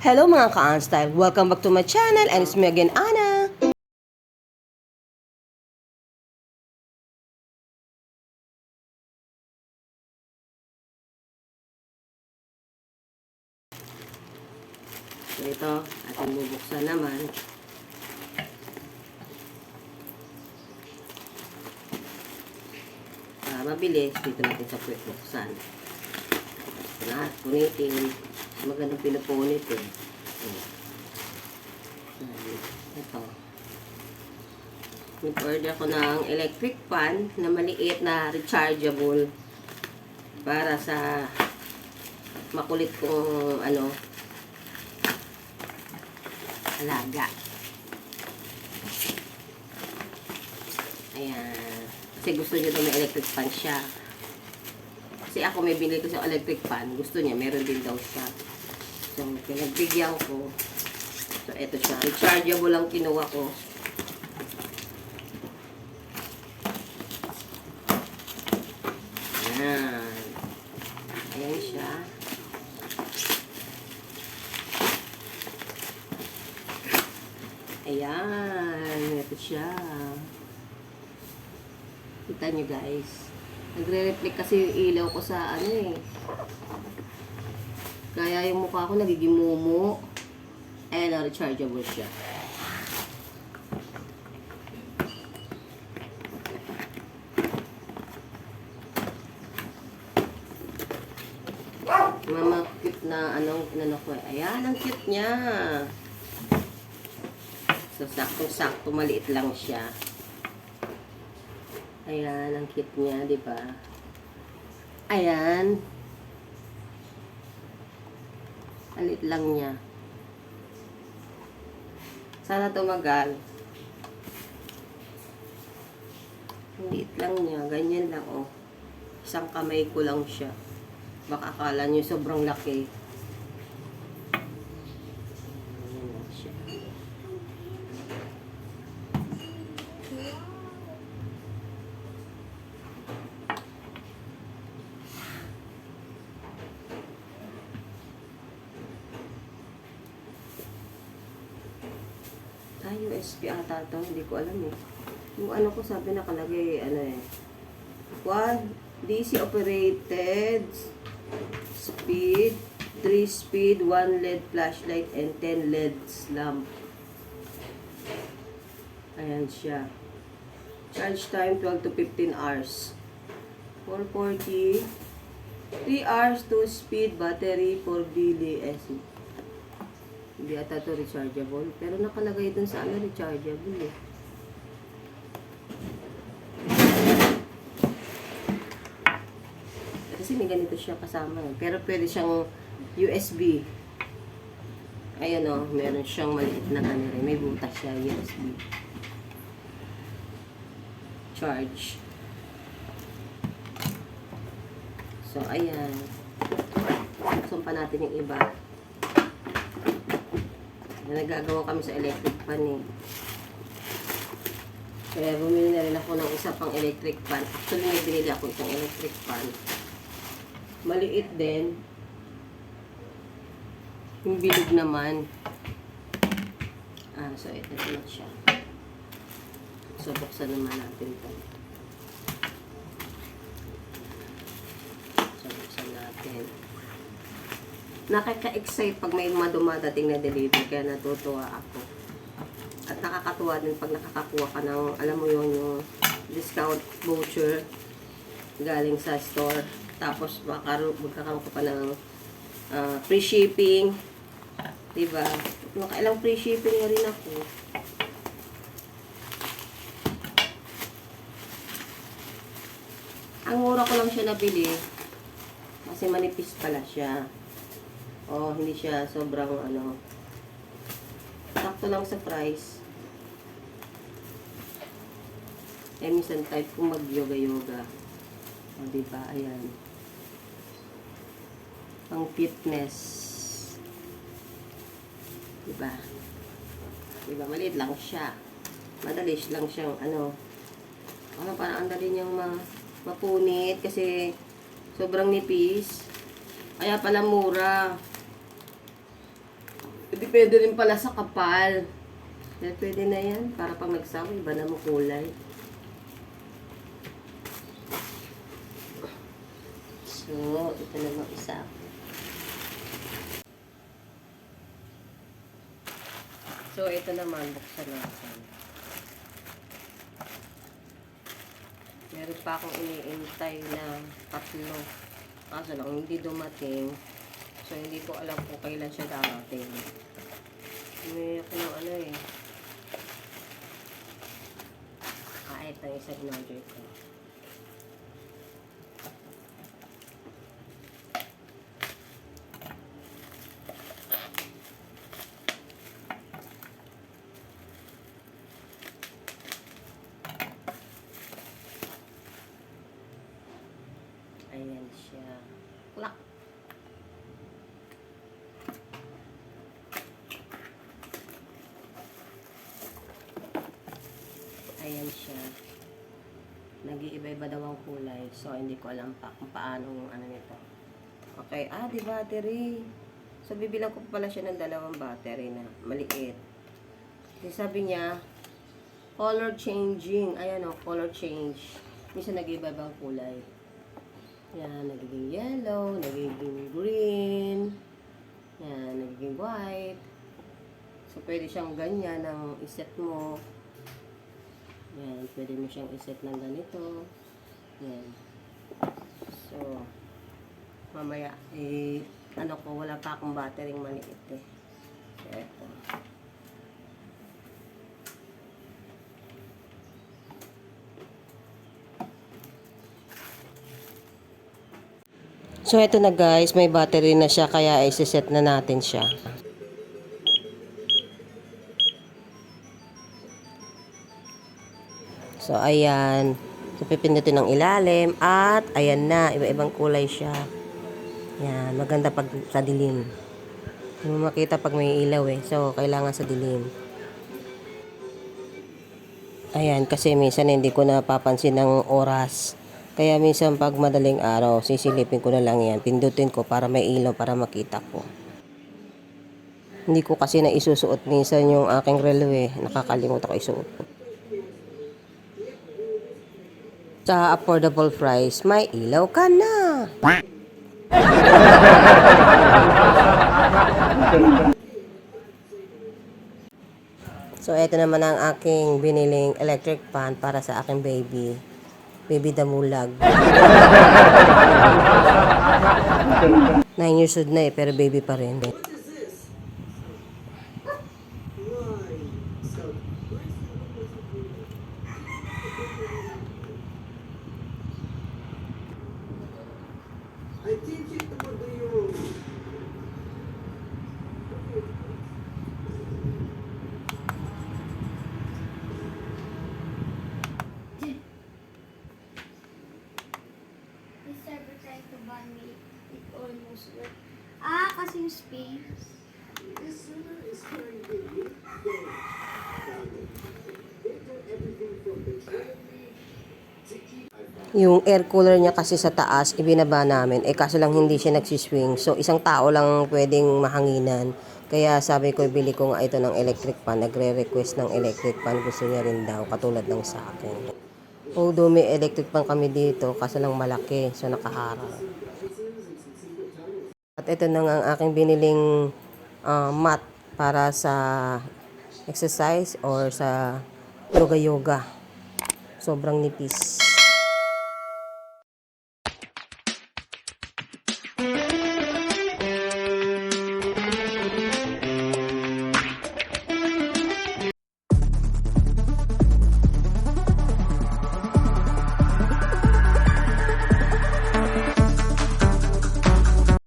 Hello mga ka-Anstyle! Welcome back to my channel and it's me again, Ana! So ito, ating bubuksan naman. Mabilis, dito natin sa puwet buksan. Lahat, punitin. Magandang pinupunit eh. Ito. Nag-order ako ng electric fan na maliit na rechargeable para sa makulit kong alaga. Ayan. Kasi gusto niya daw may electric fan siya. Kasi ako may binili ko sa electric fan. Gusto niya, meron din daw siya. So, pinagbigyan ko. So, eto siya. Rechargeable lang kinuha ko. Ayan. Ayan siya. Ayan. Ito siya. Kita nyo guys. Nagre-reflect kasi yung ilaw ko sa Kaya yung mukha ko nagiging mumu. Ayan, rechargeable siya. Mama, cute na ko eh. Ayan, ang cute niya. So, sakto-sakto, maliit lang siya. Ayan, ang cute niya, di ba? Ayan. Maliit lang niya. Sana tumagal. Maliit lang niya. Ganyan lang, oh. Isang kamay ko lang siya. Baka akala niyo sobrang laki. Ayan lang siya. USB ata to, hindi ko alam eh. Yung ko sabi nakalagay, DC operated, speed, 3 speed, 1 LED flashlight, and 10 LEDs lamp. Ayan siya. Charge time, 12 to 15 hours. 440, 3 hours, 2 speed, battery, 4 mAh. Hindi ata ito rechargeable. Pero nakalagay dun sa rechargeable eh. Kasi may ganito siya kasama eh. Pero pwede siyang USB. Ayan o, meron siyang maliit na rin. May butas siya, USB. Charge. So, ayan. Sumpa natin yung iba. Nagagawa kami sa electric fan eh. Kaya bumili na rin ako ng isa pang electric fan. Actually, may binili ako itong electric fan. Maliit din. Yung bilog naman. So ito na siya. So, buksan naman natin ito. So, buksan natin. Nakaka-excite pag may dumadating na delivery, kaya natutuwa ako. At nakakatuwa din pag nakakakuha ka ng, alam mo yung discount voucher galing sa store. Tapos magkakaroon ka pa ng free shipping. Diba? Makailang free shipping na rin ako. Ang mura ko lang siya nabili. Kasi manipis pala siya. Oh, hindi siya sobrang sakto lang sa price. Eh, minsan type kong mag-yoga-yoga. O, diba? Ayan. Pang fitness. Diba? Diba? Maliit lang siya. Madali lang siyang, parang ang dali niyang mapunit kasi sobrang nipis. Kaya pala mura. Depende rin pala sa kapal. Kaya pwede na yan. Para pag nagsawa, iba na mo kulay. So, ito naman isa. So, ito naman, buksan natin. Meron pa akong iniintay na 3. Kaso lang, hindi dumating. So, hindi ko alam kung kailan siya darating. May ako ng ano eh. Kahit ng isang in-order ko. Ayan siya. Plak! Ayan siya. Nag-iiba-iba daw ang kulay. So, hindi ko alam pa kung paano yung ano nito. Okay. Di battery. So, bibilang ko pala siya ng 2 battery na maliit. Kasi sabi niya, color changing. Ayan o, color change. Minsan nag-iiba-ibang kulay. Yan, nagiging yellow, nagiging green. Yan, nagiging white. So, pwede siyang ganyan ng iset mo. Yan, pwede mo siyang iset ng ganito. Yan. So, mamaya, ano ko, wala pa akong battery maliit eh. So, eto. So, eto na guys, may battery na siya, kaya i-set na natin siya. So, ayan. So, pipindutin ng ilalim. At, ayan na. Iba-ibang kulay siya. Yan. Maganda pag sa dilim. Hindi mo makita pag may ilaw eh. So, kailangan sa dilim. Ayan. Kasi minsan hindi ko napapansin ng oras. Kaya minsan pag madaling araw, sisilipin ko na lang yan. Pindutin ko para may ilaw para makita ko. Hindi ko kasi na isusuot minsan yung aking relo eh. Nakakalimutan ko isuot. Sa affordable price, may ilaw ka na. So, ito naman ang aking biniling electric fan para sa aking baby. Baby Damulag. 9 years old na eh, pero baby pa rin. Kasi yung space. Yung air cooler niya kasi sa taas, ibinaba namin. Kaso lang hindi siya nagsiswing. So, isang tao lang pwedeng mahanginan. Kaya sabi ko, bili ko nga ito ng electric fan. Nagre-request ng electric fan. Gusto niya rin daw, katulad ng sa akin. Although may electric fan kami dito, kaso lang malaki. So, nakaharang. At ito na nga ang aking biniling mat para sa exercise or sa yoga-yoga. Sobrang nipis.